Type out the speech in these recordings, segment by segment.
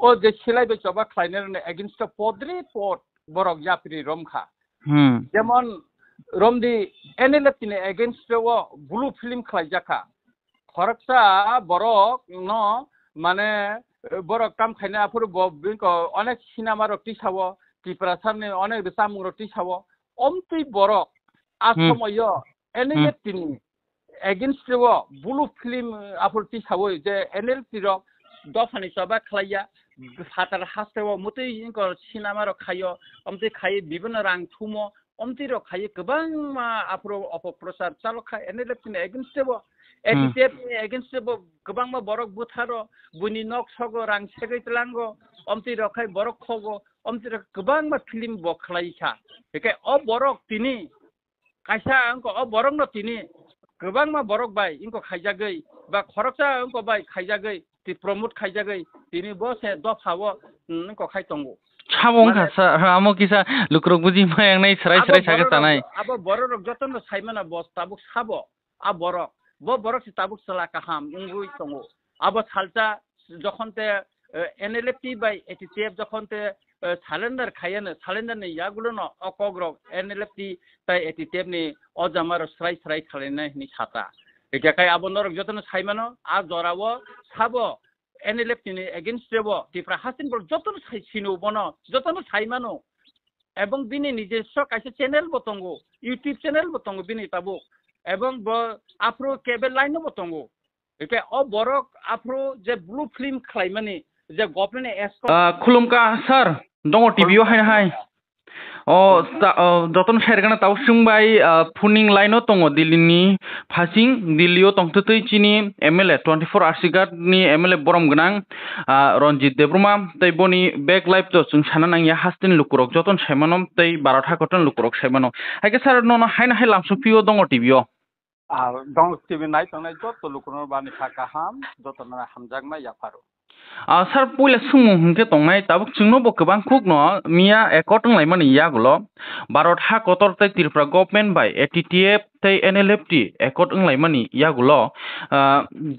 o je silai be choba khlainer ne against the podri pot borok yapri romkha jemon romdi enelep ne against o blue film khlaijaka খরকসা borok no মানে borok kam khaina afur binko onek cinema rokti sawo tiprasarne onek samung rokti sawo omtui borok asomoyo enelep tini against o blue film afur ti sawo je enelep rok dofani choba khlaiya fatar hastewo mutui inko cinema rok khayo omtui khai bibino rang thumo omtui rok khai gobang ma afro opoprosar chalokha enelep tini against o Etitep against the Gabanga Borok Butaro, Buninok Sogo, Rang Secretlango, Omti Rokai Borok Kogo, Omti Gabanga film Boklaika. Okay, all Borok Tini, Kaisa Uncle, all Borok no Tini, Gabanga Borok by Inko Kajagay, but Koroksa Uncle by Kajagay, to promote Kajagay, Tini Boss and Dog Hawa, Unko Kaitongo. Chabong Amokisa, Lukrobuzi, my nice rice, Abo Borok Joton Simon Boss Tabuk Sabo, a Borok. Bo borok si tabuk sala kaham ungui tongo abo salta jokhonte NLFT by etitep jokhonte cylinder khayane cylinder ne yagulo no okogro NLFT tai etitep ni ojamar srai khalena ni chata ekai abo norok jotono saimano a jorawo sabo NLFT ni against debo tipra hasin bol jotono saisino bono jotono saimano ebong bini নিজস্ব কাছে channel বতঙ্গো YouTube channel বতঙ্গো বিনি তাবো এবং Afro কেবল line বতঙ্গো একে অ বরক Afro যে blue film খাইমানি যে government S খুলুমকা sir দङ টিভিও high high ও যতন সেরগানা তাও সুংবাই ফুনিং লাইনও দङ দিল্লিनि ফাসিং দিল্লিও তংতৈ চিনি এমএলএ 24 आरसिगार नि एमएलए बरम गनां रनजित देब्रमा तै बनि बेक लाइफ तो जों साना नांया हास्टिन लुकुरक जतन सेमानम तै 12 था कटन लुकुरक सेमानो हायके सार ननो हायना हाय लामसुपियो दङ टिभियो दङ टिभि नाय तंनाय जत लुकुरन बानि थाका हाम जतन हामजागमा याफारो सार पयला सुमु हंके तंनाय ताबुक जोंनो गोबां खुक न मिया एकट तंलाय माने यागुलो भारत हा कतर तै त्रिपुरा गभर्नमेंट बाय एटीटीएफ तै एनएलएफटी एकट तंलाय माने यागुलो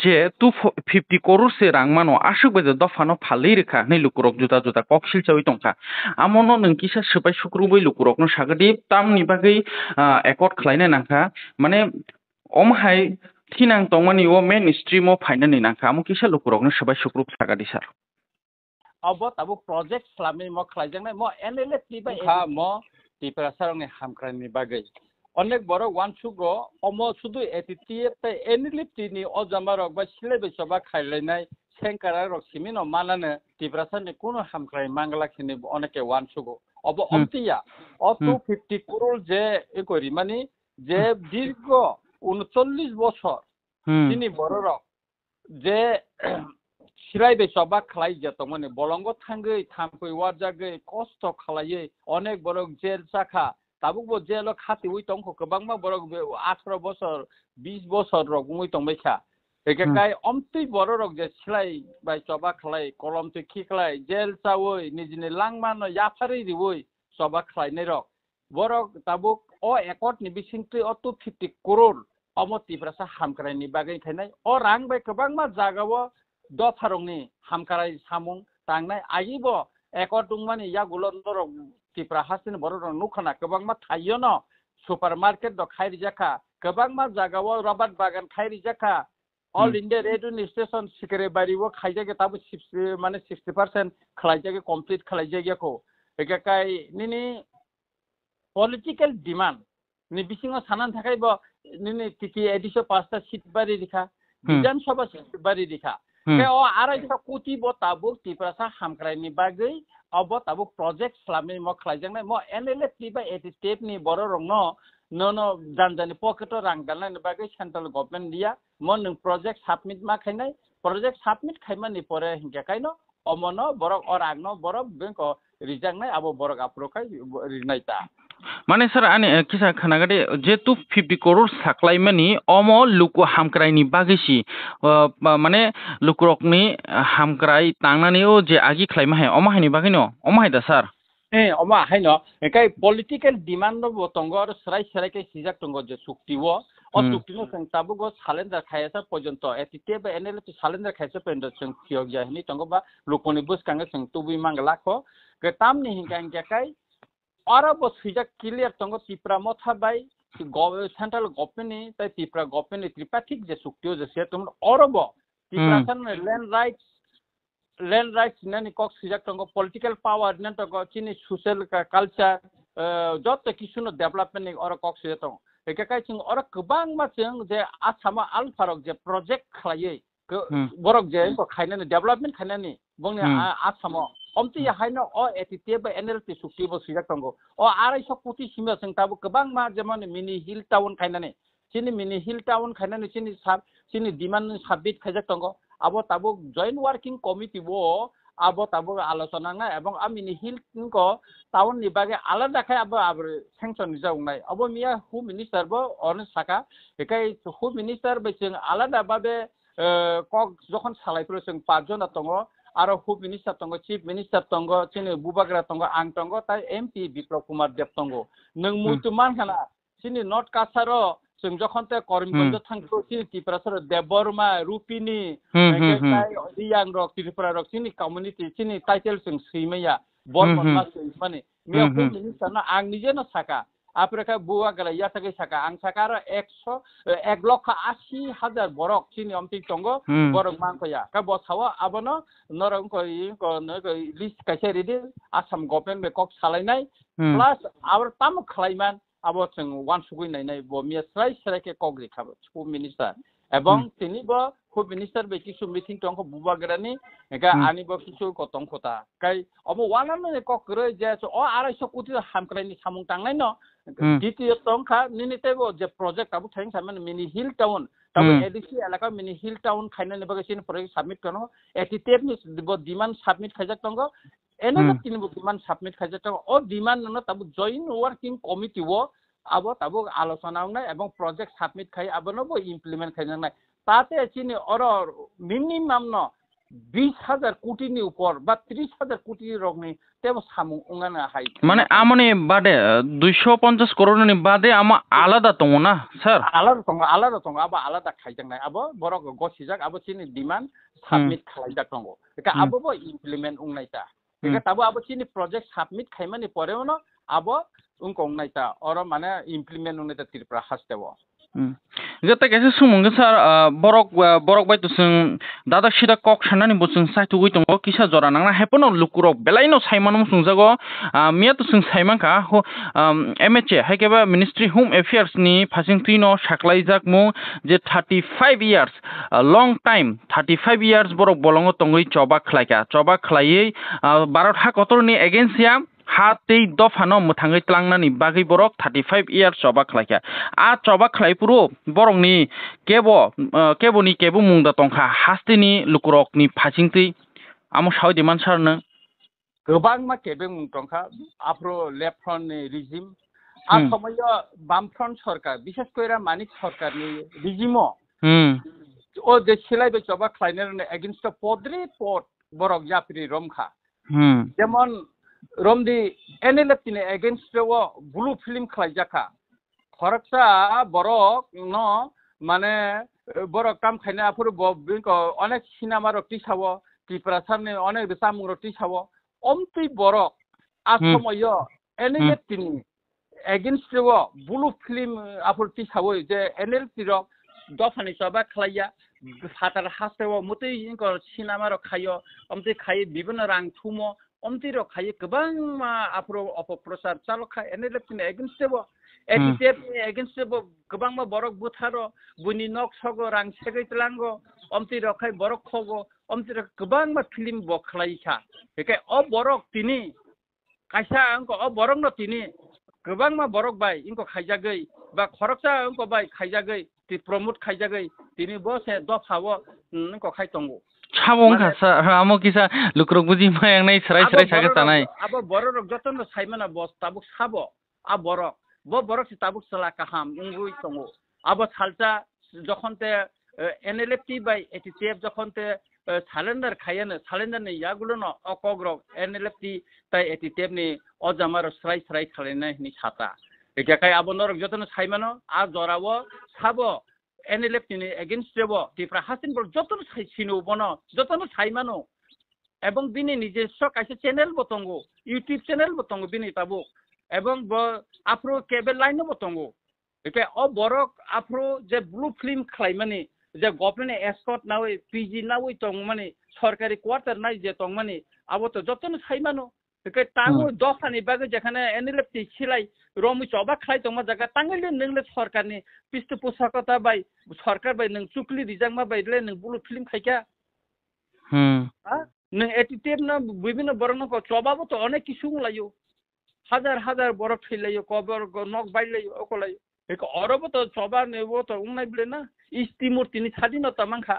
जे 250 करोड़ से रां मानो आशुक बजे दफानो फालै रेखा नै लुकुरक जुता जुता कक्सिल चावै तंखा आमनो नोंकिसा सबाय सुक्रुबै लुकुरक न सागदि तामनि बागै एकट खलायना नांखा माने ओमहाय थिनां तंमानि ओ मेन स्ट्रीमो फाइनानि नांखा आमो किसा लुकुरकनो सबाय सुक्रुब सागादि सार अब ताबु प्रोजेक्ट खालामनि म खलायजोंनाय म एनएलएफटी बाय हा म त्रिपुरा सरंनि हामख्रायनि बागै अनेक बर वानसुगो अमो सुदु एटीटीएफ तै एनएलएफटी नि अजामारक बा सिलेबे सबा खायलायनाय सेंकारा रक्सिमिन मानानो त्रिपुरा सरनि कोनो हामख्राय मांगलाखिनि अनेके वानसुगो अब अमतिया अ 250 करोड़ जे एकरि माने जे दीर्घ 39 বছর তিনি বড়রক যে সিরাইবে সবা খালাই যেত মানে বলঙ্গ থাঙ্গै থামপै ওয়ারজাগै কষ্ট খালাयै অনেক বড় জেল চাখা তাবুকবো জেল খাতি উই তंखौ गोबांमा বড় 18 বছর 20 বছর রক উই তंबायखा একেকাই অমতै বড়রক যে সিলাই বাই সবা খালাই কলম তুই খিখলাই জেল চাওই নিজিনি লাংমান याफारै रिवै সবা খালাयनाय रक বড় তাবুক অ एकट नि बिसिंतै अ 250 करोड़ अमति प्रसा हामक्रायनि बागै थानाय अ रां बाय गोबांमा जागाव दफारंनि हामक्राय सामुं तांनाय आइबो एकटुंमानि या गुलन्दर तिप्रा हासिन बरर नुखना गोबांमा थायो न सुपरमार्केट द खायरि जाखा गोबांमा जागाव रबाट बागान खायरि जाखा ऑल इंडिया रेडियो स्टेशन सिकरे बारिवो खायजागे ताबो 60 माने 60% खलायजागे कंप्लीट खलायजागेखौ एकाकाय निनि पॉलिटिकल डिमांड नि बिसिङाव सानान थाखायबो निनि टिटी एडिसो 5टा सीट बारि रिखा विधानसभा सीट बारि रिखा के अ आरायसा कोटि बताबो तिप्रासा हामक्रायनि बागै अब ताबो प्रोजेक्ट खालामनि म खलायजांनाय म एनएलएफटी बा एटीटीएफ नि बर रंनो ननो जानजानि पकेट रां दाननायनि बागै सेंट्रल गभर्नमेंट दिया म नों प्रोजेक्ट सबमिट मा खायनाय प्रोजेक्ट सबमिट खायमानि परे हिंगाखायनो अमनो बरक अरागनो बरक बेंक रिजांनाय अब बरक आप्रोखाय रिनायता माने सर आने किसा खानागदे जे 250 करोड़ साख्लायमानि अमो लुकु हामक्रायनि बागैसि माने लुकुरकनि हामक्राय तांनानै ओ जे आगि खलायमा हाय अमाहायनि बागैनो अमाहायदा सर अमा हायनो एकाय पॉलिटिकल डिमांड बतंग आरो सराय सरायके सिजाक तंग जे सुक्तिवो চুক্তিনো जों তাবুগো সালেন্ডার খাইয়াছা পর্যন্ত এটিতে বা এনএলএফটি সালেন্ডার খাইছে পর্যন্ত जों थियग जाहैनि तंगो बा लुकनि बुसखाङो जों तुबि मांगलाखो गतामनि हिंगां गेकाय अरब सुइजा क्लियर तंगो तिप्रा मथाबाय सेंट्रल गवर्नमेंटनि ताइ तिप्रा गवर्नमेंटनि त्रिपाठिक जे चुक्तियो जे से तुम अरब तिप्रा सान लैंड राइट्स ननि कक सुइजा तंगो पॉलिटिकल पावर न तंगो चिनि सोशल कल्चर जत किसुनो डेवलपमेंट नि अर कक सुइजा तंगो एकाय जों अर गोबां मा जों जे आसामा आलफारक जे प्रोजेक्ट खालायै बरक जे खायनानै डेवलपमेंट खायनानै बुंनि आसामाव अमति हायनो अ एटिटे बा एनएलपि सुक्ति बो सुइजा तंगो अ 250 कोटी सिमा जों ताबो गोबां मा जेमन मिनि हिल टाउन खायनानै चिनि मिनि हिल टाउन खायनानै चिनि डिमान्ड साबमिट खायजा तंगो अब ताबो जॉइंट वर्किंग कमिटी वो अब ताबो आलोचना ना एवं आ मिनि हिल को टाउन नि बागे आलादा खाय अब सेंक्शन जाउनाय अब मिया हु मिनिस्टर बो अन साका एकाय हु मिनिस्टर बे जों आलादा बाबे कक जखन सालायफोर जों 5 जना तंगो आरो हु मिनिस्टार तंगो चीफ मिनिस्टार तंगो चिनि बुबाग्रा तंगो आं तंगो ताइ एमपी बिप्लव कुमार देव तंगो नों मुतुमान खाना चिनि नर्थ कासारो जों जखनते करिमगंज थांखो चिनि तिप्रासर देवबर्मा रुपिनी रियां रक त्रिपुरा रक चिनि कम्युनिटी चिनि टाइटेल जों सैमैया बर्मन मास माने मिया हु मिनिस्टार ना आं निजे न साका आफ्रिका बुवा गला या थाके साका आं साका र 1,80,000 बरक चिनि अमति तंगो बरक मांखया का बसावा आबनो नरं को लिस्ट कासे रेडी आसाम गवर्नमेंट बेकक सालायनाय प्लस आवर ताम खलायमान अब जों वान सुगै नायनाय ब मिया स्राय के कग्रि खाबो हु मिनिस्टार एवं तिनिबो हु मिनिस्टार बे किसु मिटिं तंगो बुबाग्रानि एका आनिबो किसु कतं खता काय अब वानानो कक्रै जे अ 250 कोटी हामक्रायनि सामुं तांनाय न द्वितीय तंखा निनितेबो जे प्रोजेक्ट आबो थाइं सामान मिनि हिल टाउन तब एडिसी एलाका मिनि हिल टाउन खायनानि बगे सिन प्रोजेक्ट सबमिट करनो एटिटेबनि demand submit खायजा तंगो NLF तिनिबो demand submit खायजा तंगो ओ डिमांड न तब जॉइंट वर्किंग कमिटी वो अब तब आलोचना नाय एवं प्रोजेक्ट सबमिट खाय अब नबो इम्प्लिमेंट खायनाय ताते चिनि और मिनिमाम न 20,000 कोटीनि ऊपर बा 30,000 कोटी रगनि तेबो सामुं उंगानो हाय माने आमने बादे 250 करोड़नि बादे आमा आलादा दङ ना सर आलादा दङ अब आलादा खायजांनाय अब बरक गसिजाक अब चिनि डिमांड सबमिट खालायजाक दङ एका अबबो इम्प्लिमेंट उंनायता एका तब अब चिनि प्रोजेक्ट सबमिट खायमानि परेवनो अब उनको उंनायता और माने इम्प्लिमेंट उंनायता त्रिपुरा हास्तेबो जता कैसे सुमंग सर बरक बाय तुसं दादा सिदा कक साननानि बुसं साइतु गय दङ किसा जरा नांना हेपनो लुकुरक बेलाइनो साइमानो सुंजागो मिया तुसं साइमानका एमएचए हाइकेबा मिनिस्ट्री होम अफेयर्स नि फासिंत्रिनो साख्लाइजाक मु जे 35 इयार्स लंग टाइम 35 इयार्स बरक बलंगो तंगै चबा खलायै भारत हा कतरनि एगेन्स्टया हा तै दफानो मुथाङै त्रांनानि बागै बरक 35 इयार्स चबा खलायका आ चबा खलायपुरो बरकनि केबो मुंदा तंखा हास्तिनि लुकुरकनि फासिंथि आमो साव दिमान सारनो गोबां मा केबे मुं तंखा आफ्रो लेफ्ट फ्रन्ट रिजिम आ समय बाम फ्रन्ट सरकार विशेष कइरा मानिक सरकारनि रिजिमो ओ जे सिलाइबे चबा खलायनो एगेन्स्ट पद्रि पद बरक जाफिरि रमखा जेमन रोमदी एनएलएफ तिने एगेंस्ट वो ब्लू फिल्म खलायजाखा खरकसा बरक न माने बरक काम खायना आफुर बिनको अनेक सिनेमा रक्ति सावो त्रिपुरा सामने अनेक सामुं रक्ति सावो अमति बरक आसमय एनएलएफ तिने एगेंस्ट वो ब्लू फिल्म आफुर ति सावो जे एनएलएफ तिरो दफानि सबा खलाया सातार हासेव मुतै इनको सिनेमा र खायो अमति खाय विभिन्न रां थुमो अमतिरो खाय गोबां मा आफ्रो अपप्रचार चालखा एनएलएफ नि एगेन्स्टबो एटिटेप नि एगेन्स्टबो गोबां मा बरक बुथारो बुनि नक सगो रां सेगैतलांगो अमतिरो खाय बरक खगो अमतिरो गोबां मा फिल्म बखलायसा एके अ बरक तिनि कायसा अंको अ बरक न तिनि गोबां मा बरक बाय इनको खायजागै बा खरकसा अंको बाय खायजागै ति प्रमोट खायजागै तिनि बसे दफावो इनको खायतंगो साबों का आमो किसा लुक्रक बुझी मायांगनाय सराय सागे तानाय अब बरक जतन साइमना बस ताबुक साबो आ बरक सि ताबुक सला काहाम उंगुइ तंगो अब सालता जखनते एनएलएफटी बाय एटीटीएफ जखनते सालेंडर खायनो सालेंडर नि यागुलो न अकग्र एनएलएफटी ताय एटीटीएफ नि अजामार सराय खालायनाय नि साता এটাকাই আবো নরক যতন সাইমানো আর জরাবো সাবো NLF তিনি এগেইনস্ট দেবো ত্রিপুরা হাসিন বড় যতন সিনো বনো যতন সাইমানো এবং বিনি নিজস্ব কাছে চ্যানেল বতঙ্গো ইউটিউব চ্যানেল বতঙ্গো বিনি তাবো এবং আফ্রো কেবল লাইনও বতঙ্গো এটা অ বড় আফ্রো যে ব্লু ফিল্ম খাইমানি যে গভর্নমেন্ট এসকট নাওই পিজি নাওই তং মানে সরকারি কোয়ার্টার নাই যে তং মানে আবো তো যতন সাইমানো একে টাঙ্গো দফানি বাগে যেখানে NLF টি ছিলাই রমি চবা খাই তোমার জায়গা টাঙ্গলে নংলে সরকারনি পৃষ্ঠপোষকতা বাই সরকার বাই নং চুকলি রিজাংমা বাইলে নং ব্লু ফিল্ম খাইকা নং এটিটিভ না বিভিন্ন বরণ চবাবো তো অনেক কিছু লাইও হাজার হাজার বড় ফেলাইও কবর নখ বাইলাইও অকলাইও একে অরব তো চবা নেব তো উংনাই বলে না ইস্তিমুর তিনি স্বাধীনতা মাংখা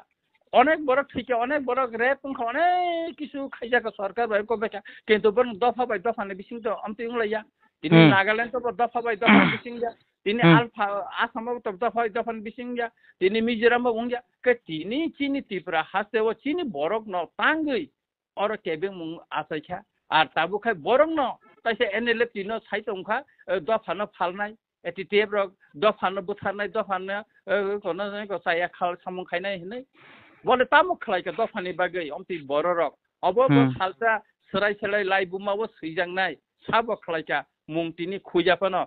অনেক বড় ঠিকই অনেক বড় রেপ অনেক কিছু খাইজাকা সরকার বাই কবেকা কিন্তু বরং দফা বাই দফা নে বিসিং তো আমতি উংলাইয়া তিনি নাগাল্যান্ড তো দফা বাই দফা বিসিং যা তিনি আলফা আসামাও তো দফা বাই দফা বিসিং যা তিনি মিজোরাম উংয়া কে তিনি চিনি ত্রিপুরা হাসে ও চিনি বরক ন তাঙ্গই অর কেবে মুং আসাইখা আর তাবু খাই বরং ন তাইছে NLF তিনো সাইতংখা দফানো ফালনাই এটিটিভ রক দফানো বুথারনাই দফানো কোন সাইয়া খাল সামুং খাইনাই হनै বলে তামুক খালাইকা দফানি বাগै অমতি বড় রক অবব সালসা সরাই সেলাই লাই বুমাবো সৈজাংনাই সাবো খালাইকা মুং তিনি খুইজাপানো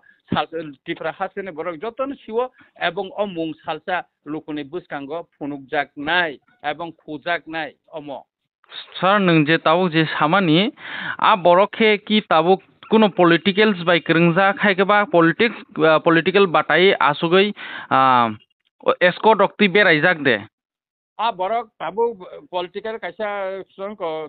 ত্রিপুরা হাসেনে বড় যতন সিও এবং অ মুং সালসা লুকুনি বুসকাঙ্গ ফুনুকজাক নাই এবং খুজাক নাই অম স্যার নং যে তাবুক যে সামানি আ বড়কে কি তাবুক কোনো পলিটিক্যালস বাই ক্রিংজা খাইকেবা পলিটিক্যাল বাটাই আসুগৈ এসকট রক্তি বেরাইজাক দে borok tabuk political kaisa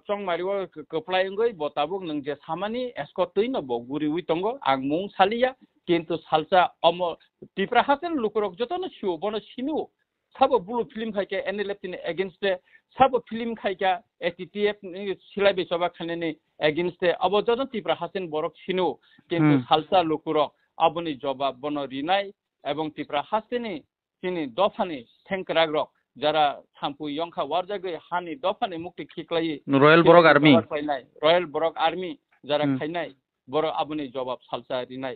chong mario keplai ngoi bo tabuk nang je samani escort tui no bo guri ui tongo ang mung salia kintu salsa omo tipra hasen lukurok joto no shu bono sinu sabo blue film khaike NLF tin against sabo film khaika ATTF silai be soba khanene against abo joto tipra hasen borok sinu kintu salsa lukurok aboni jobab bono rinai এবং ত্রিপুরা হাসিনি তিনি দফানি থ্যাংকরাগ্রক যারা থাম্পু ইয়ংখা ওয়ারজাগে হানি দফানি মুক্তি খিকলাই royal বরক army royal বরক army যারা খাইনাই বড় আবনি জবাব salsa Rinnai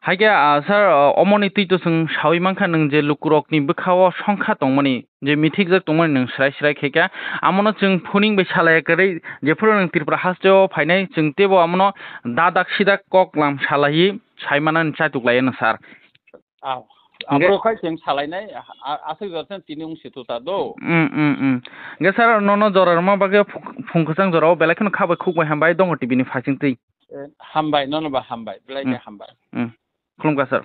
হাইগে sir অমনি তুই তো जों সাউই মানখা नों যে লুকুরকনি বখাও সংখ্যা দंमनि যে মিথিক যে दंमनि नों स्राय स्राय खेका আমনো जों फुनिं बे सालायकरै जेफोर नों त्रिपुरा हास्टेव फायनाय जों तेबो আমनो दादाक सिदा कक लाम सालायि सायमानान चातुकलाय न सार আমরো খাই जों सालायनाय आसै जरसन तिनि उंसि तुता दो गे सार ननो जरार मा बागे फुंखसां जराव बेलाखन खाबाय खुबाय हामबाय दङ टिभिनि फासिंतै हामबाय ननो बा हामबाय बेलाय हामबाय खुलुमगा सार